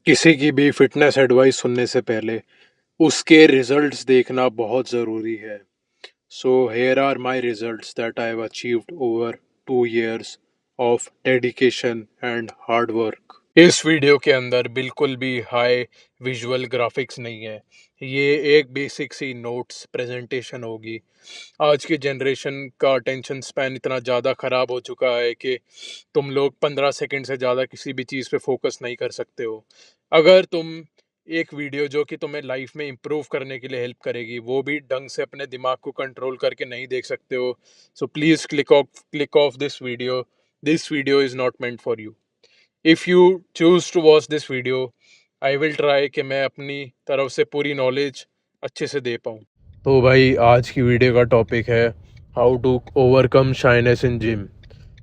किसी की भी फिटनेस एडवाइस सुनने से पहले उसके रिजल्ट्स देखना बहुत ज़रूरी है। So here are my results that I have achieved over 2 years of dedication and hard work. इस वीडियो के अंदर बिल्कुल भी हाई विजुअल ग्राफिक्स नहीं है। ये एक बेसिक सी नोट्स प्रेजेंटेशन होगी। आज की जनरेशन का अटेंशन स्पैन इतना ज़्यादा ख़राब हो चुका है कि तुम लोग 15 सेकंड से ज़्यादा किसी भी चीज़ पे फोकस नहीं कर सकते हो। अगर तुम एक वीडियो जो कि तुम्हें लाइफ में इम्प्रूव करने के लिए हेल्प करेगी वो भी ढंग से अपने दिमाग को कंट्रोल करके नहीं देख सकते हो, so please click off this video is not meant for you. If you choose to watch this video, I will try कि मैं अपनी तरफ से पूरी नॉलेज अच्छे से दे पाऊँ। तो भाई आज की वीडियो का टॉपिक है how to overcome shyness in gym.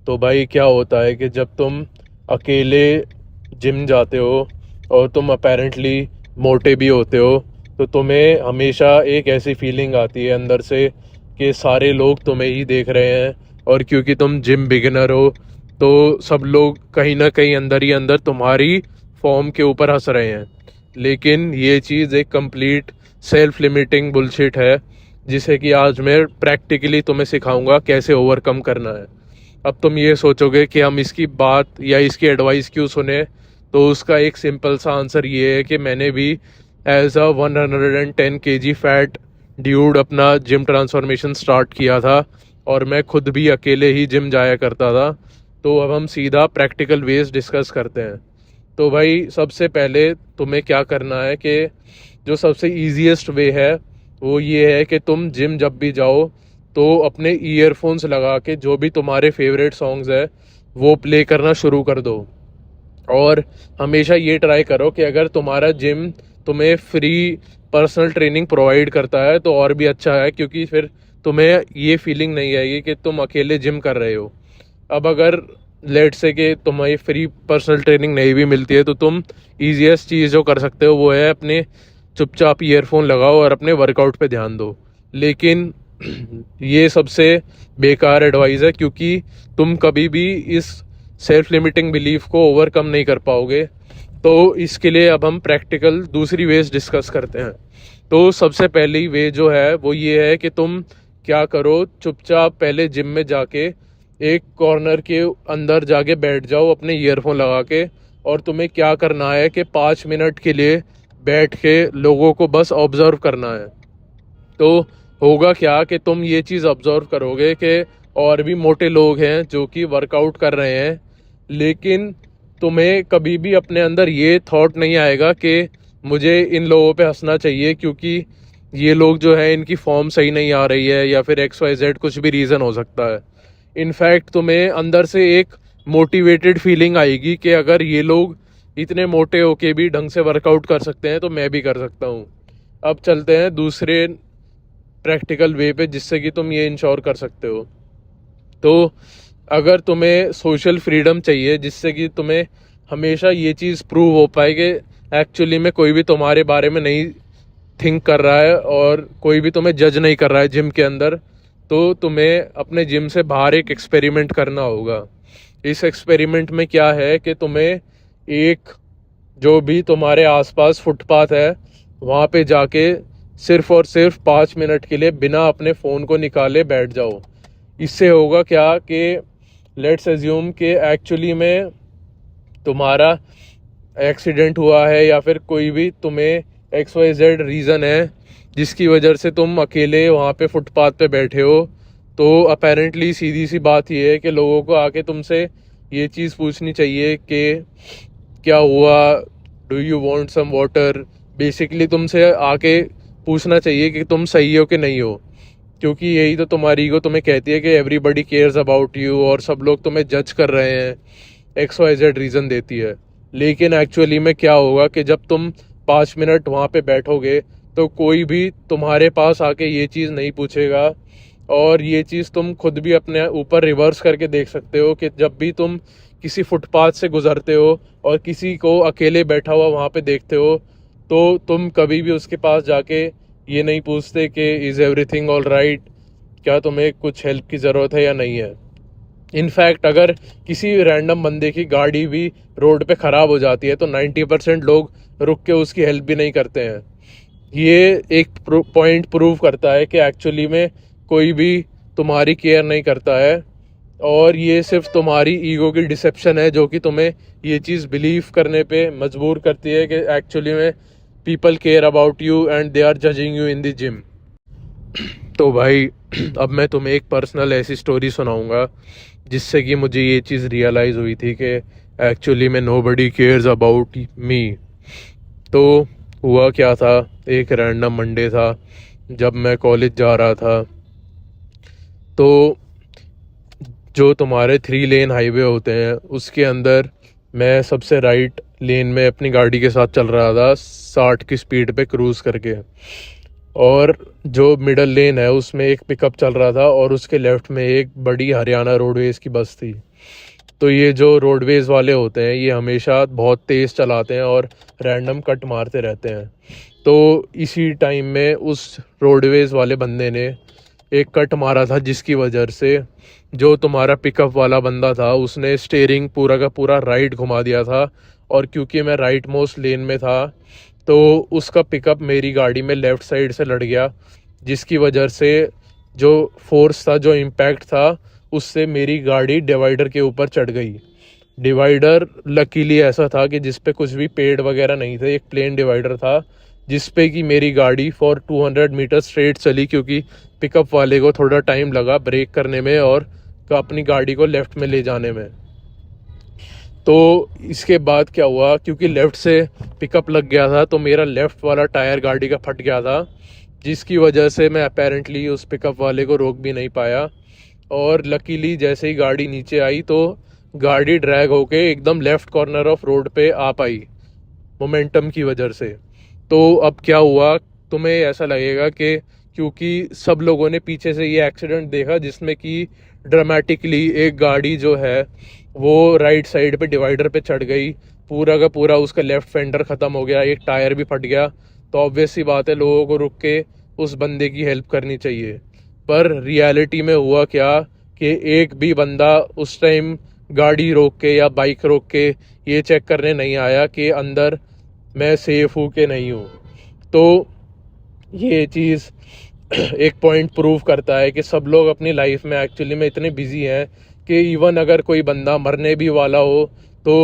तो भाई क्या होता है कि जब तुम अकेले जिम जाते हो और तुम अपेरेंटली मोटे भी होते हो तो तुम्हें हमेशा एक ऐसी फीलिंग आती है अंदर से कि सारे लोग तुम्हें ही देख रहे हैं, और क्योंकि तुम जिम बिगिनर हो तो सब लोग कहीं ना कहीं अंदर ही अंदर तुम्हारी फॉर्म के ऊपर हंस रहे हैं। लेकिन ये चीज़ एक कंप्लीट सेल्फ लिमिटिंग बुलशिट है जिसे कि आज मैं प्रैक्टिकली तुम्हें सिखाऊंगा कैसे ओवरकम करना है। अब तुम ये सोचोगे कि हम इसकी बात या इसकी एडवाइस क्यों सुने, तो उसका एक सिंपल सा आंसर ये है कि मैंने भी as a 110 kg fat dude अपना जिम ट्रांसफॉर्मेशन स्टार्ट किया था और मैं खुद भी अकेले ही जिम जाया करता था। तो अब हम सीधा प्रैक्टिकल वेज डिस्कस करते हैं। तो भाई सबसे पहले तुम्हें क्या करना है कि जो सबसे ईजीएस्ट वे है वो ये है कि तुम जिम जब भी जाओ तो अपने ईयरफोन्स लगा के जो भी तुम्हारे फेवरेट सॉन्ग्स है वो प्ले करना शुरू कर दो। और हमेशा ये ट्राई करो कि अगर तुम्हारा जिम तुम्हें फ्री पर्सनल ट्रेनिंग प्रोवाइड करता है तो और भी अच्छा है, क्योंकि फिर तुम्हें ये फीलिंग नहीं आएगी कि तुम अकेले जिम कर रहे हो। अब अगर लेट से कि तुम्हें फ्री पर्सनल ट्रेनिंग नहीं भी मिलती है तो तुम ईजीएस्ट चीज़ जो कर सकते हो वो है अपने चुपचाप ईयरफोन लगाओ और अपने वर्कआउट पे ध्यान दो। लेकिन ये सबसे बेकार एडवाइस है, क्योंकि तुम कभी भी इस सेल्फ लिमिटिंग बिलीफ को ओवरकम नहीं कर पाओगे। तो इसके लिए अब हम प्रैक्टिकल दूसरी वेज डिस्कस करते हैं। तो सबसे पहली वे जो है वो ये है कि तुम क्या करो, चुपचाप पहले जिम में जाके एक कॉर्नर के अंदर जाके बैठ जाओ अपने ईयरफोन लगा के, और तुम्हें क्या करना है कि 5 मिनट के लिए बैठ के लोगों को बस ऑब्जर्व करना है। तो होगा क्या कि तुम ये चीज़ ऑब्जर्व करोगे कि और भी मोटे लोग हैं जो कि वर्कआउट कर रहे हैं, लेकिन तुम्हें कभी भी अपने अंदर ये थॉट नहीं आएगा कि मुझे इन लोगों पे हंसना चाहिए क्योंकि ये लोग जो है इनकी फॉर्म सही नहीं आ रही है, या फिर XYZ कुछ भी रीज़न हो सकता है। इनफैक्ट तुम्हें अंदर से एक मोटिवेटेड फीलिंग आएगी कि अगर ये लोग इतने मोटे होके भी ढंग से वर्कआउट कर सकते हैं तो मैं भी कर सकता हूँ। अब चलते हैं दूसरे प्रैक्टिकल वे पे जिससे कि तुम ये इंश्योर कर सकते हो। तो अगर तुम्हें सोशल फ्रीडम चाहिए जिससे कि तुम्हें हमेशा ये चीज़ प्रूव हो पाए कि एक्चुअली में कोई भी तुम्हारे बारे में नहीं थिंक कर रहा है और कोई भी तुम्हें जज नहीं कर रहा है जिम के अंदर, तो तुम्हें अपने जिम से बाहर एक एक्सपेरिमेंट करना होगा। इस एक्सपेरिमेंट में क्या है कि तुम्हें एक जो भी तुम्हारे आसपास फुटपाथ है वहाँ पे जाके सिर्फ और सिर्फ 5 मिनट के लिए बिना अपने फ़ोन को निकाले बैठ जाओ। इससे होगा क्या कि लेट्स एज्यूम कि एक्चुअली में तुम्हारा एक्सीडेंट हुआ है या फिर कोई भी तुम्हें XYZ रीज़न है जिसकी वजह से तुम अकेले वहाँ पे फुटपाथ पे बैठे हो। तो अपेरेंटली सीधी सी बात ये है कि लोगों को आके तुमसे ये चीज़ पूछनी चाहिए कि क्या हुआ, do you want some water. Basically तुमसे आके पूछना चाहिए कि तुम सही हो कि नहीं हो, क्योंकि यही तो तुम्हारी ईगो तुम्हें कहती है कि एवरीबडी केयर्स अबाउट यू और सब लोग तुम्हें जज कर रहे हैं, XYZ रीज़न देती है। लेकिन एक्चुअली में क्या होगा कि जब तुम 5 मिनट वहाँ पे बैठोगे तो कोई भी तुम्हारे पास आके ये चीज़ नहीं पूछेगा। और ये चीज़ तुम खुद भी अपने ऊपर रिवर्स करके देख सकते हो कि जब भी तुम किसी फुटपाथ से गुजरते हो और किसी को अकेले बैठा हुआ वहाँ पे देखते हो तो तुम कभी भी उसके पास जाके ये नहीं पूछते कि इज़ एवरीथिंग ऑल राइट, क्या तुम्हें कुछ हेल्प की ज़रूरत है या नहीं है। इनफैक्ट अगर किसी रैंडम बंदे की गाड़ी भी रोड पे ख़राब हो जाती है तो 90% लोग रुक के उसकी हेल्प भी नहीं करते हैं। ये एक पॉइंट प्रूव करता है कि एक्चुअली में कोई भी तुम्हारी केयर नहीं करता है, और ये सिर्फ तुम्हारी ईगो की डिसेप्शन है जो कि तुम्हें ये चीज़ बिलीव करने पे मजबूर करती है कि एक्चुअली में people care about you and they are judging you in the gym. तो भाई अब मैं तुम्हें एक पर्सनल ऐसी स्टोरी सुनाऊंगा जिससे कि मुझे ये चीज़ रियलाइज़ हुई थी कि एक्चुअली में नोबडी केयर्स अबाउट मी। तो हुआ क्या था, एक रैंडम मंडे था जब मैं कॉलेज जा रहा था। तो जो तुम्हारे 3 लेन हाईवे होते हैं उसके अंदर मैं सबसे राइट लेन में अपनी गाड़ी के साथ चल रहा था 60 की स्पीड पे क्रूज़ करके, और जो मिडल लेन है उसमें एक पिकअप चल रहा था और उसके लेफ्ट में एक बड़ी हरियाणा रोडवेज़ की बस थी। तो ये जो रोडवेज़ वाले होते हैं ये हमेशा बहुत तेज़ चलाते हैं और रैंडम कट मारते रहते हैं। तो इसी टाइम में उस रोडवेज़ वाले बंदे ने एक कट मारा था जिसकी वजह से जो तुम्हारा पिकअप वाला बंदा था उसने स्टीयरिंग पूरा का पूरा राइट घुमा दिया था, और क्योंकि मैं राइट मोस्ट लेन में था तो उसका पिकअप मेरी गाड़ी में लेफ़्ट साइड से लड़ गया, जिसकी वजह से जो फोर्स था, जो इम्पैक्ट था, उससे मेरी गाड़ी डिवाइडर के ऊपर चढ़ गई। डिवाइडर लकीली ऐसा था कि जिस पे कुछ भी पेड़ वगैरह नहीं थे, एक प्लेन डिवाइडर था जिस पे कि मेरी गाड़ी फॉर 200 मीटर स्ट्रेट चली, क्योंकि पिकअप वाले को थोड़ा टाइम लगा ब्रेक करने में और अपनी गाड़ी को लेफ़्ट में ले जाने में। तो इसके बाद क्या हुआ, क्योंकि लेफ़्ट से पिकअप लग गया था तो मेरा लेफ़्ट वाला टायर गाड़ी का फट गया था, जिसकी वजह से मैं अपेरेंटली उस पिकअप वाले को रोक भी नहीं पाया। और लकीली जैसे ही गाड़ी नीचे आई तो गाड़ी ड्रैग होके एकदम लेफ़्ट कॉर्नर ऑफ रोड पे आ पाई मोमेंटम की वजह से। तो अब क्या हुआ, तुम्हें ऐसा लगेगा कि क्योंकि सब लोगों ने पीछे से ये एक्सीडेंट देखा जिसमें कि ड्रामेटिकली एक गाड़ी जो है वो राइट साइड पे डिवाइडर पे चढ़ गई, पूरा का पूरा उसका लेफ़्ट फेंडर ख़त्म हो गया, एक टायर भी फट गया। तो ऑब्वियस सी बात है लोगों को रुक के उस बंदे की हेल्प करनी चाहिए। पर रियलिटी में हुआ क्या कि एक भी बंदा उस टाइम गाड़ी रोक के या बाइक रोक के ये चेक करने नहीं आया कि अंदर मैं सेफ हूँ कि नहीं हूँ। तो ये चीज़ एक पॉइंट प्रूव करता है कि सब लोग अपनी लाइफ में एक्चुअली में इतने बिजी हैं कि इवन अगर कोई बंदा मरने भी वाला हो तो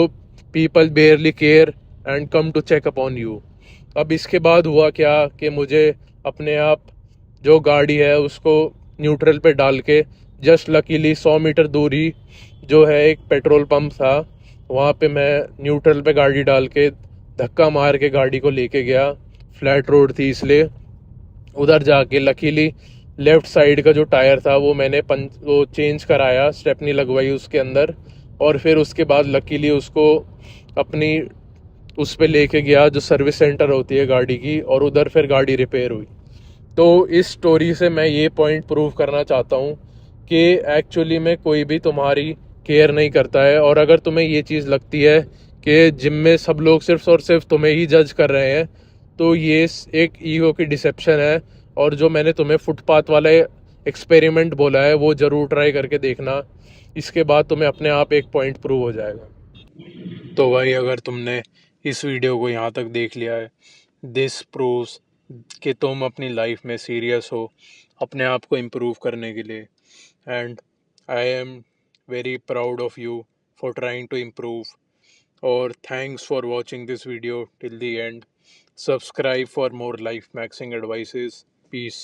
people barely care and come to check upon you. अब इसके बाद हुआ क्या कि मुझे अपने आप जो गाड़ी है उसको न्यूट्रल पे डाल के जस्ट लकीली 100 मीटर दूरी जो है एक पेट्रोल पंप था, वहाँ पे मैं न्यूट्रल पे गाड़ी डाल के धक्का मार के गाड़ी को लेके गया। फ्लैट रोड थी इसलिए उधर जाके लकीली लेफ़्ट साइड का जो टायर था वो मैंने वो चेंज कराया, स्टेपनी लगवाई उसके अंदर, और फिर उसके बाद लकीली उसको अपनी उस पे लेके गया जो सर्विस सेंटर होती है गाड़ी की, और उधर फिर गाड़ी रिपेयर हुई। तो इस स्टोरी से मैं ये पॉइंट प्रूव करना चाहता हूँ कि एक्चुअली में कोई भी तुम्हारी केयर नहीं करता है, और अगर तुम्हें ये चीज़ लगती है कि जिम में सब लोग सिर्फ और सिर्फ तुम्हें ही जज कर रहे हैं तो ये एक ईगो की डिसेप्शन है। और जो मैंने तुम्हें फुटपाथ वाला एक्सपेरिमेंट बोला है वो ज़रूर ट्राई करके देखना, इसके बाद तुम्हें अपने आप एक पॉइंट प्रूव हो जाएगा। तो भाई अगर तुमने इस वीडियो को यहाँ तक देख लिया है, दिस प्रूव्स कि तुम अपनी लाइफ में सीरियस हो अपने आप को इम्प्रूव करने के लिए, and I am very proud of you for trying to improve, और thanks for watching this video till the end. Subscribe for more life maxing advices. Peace.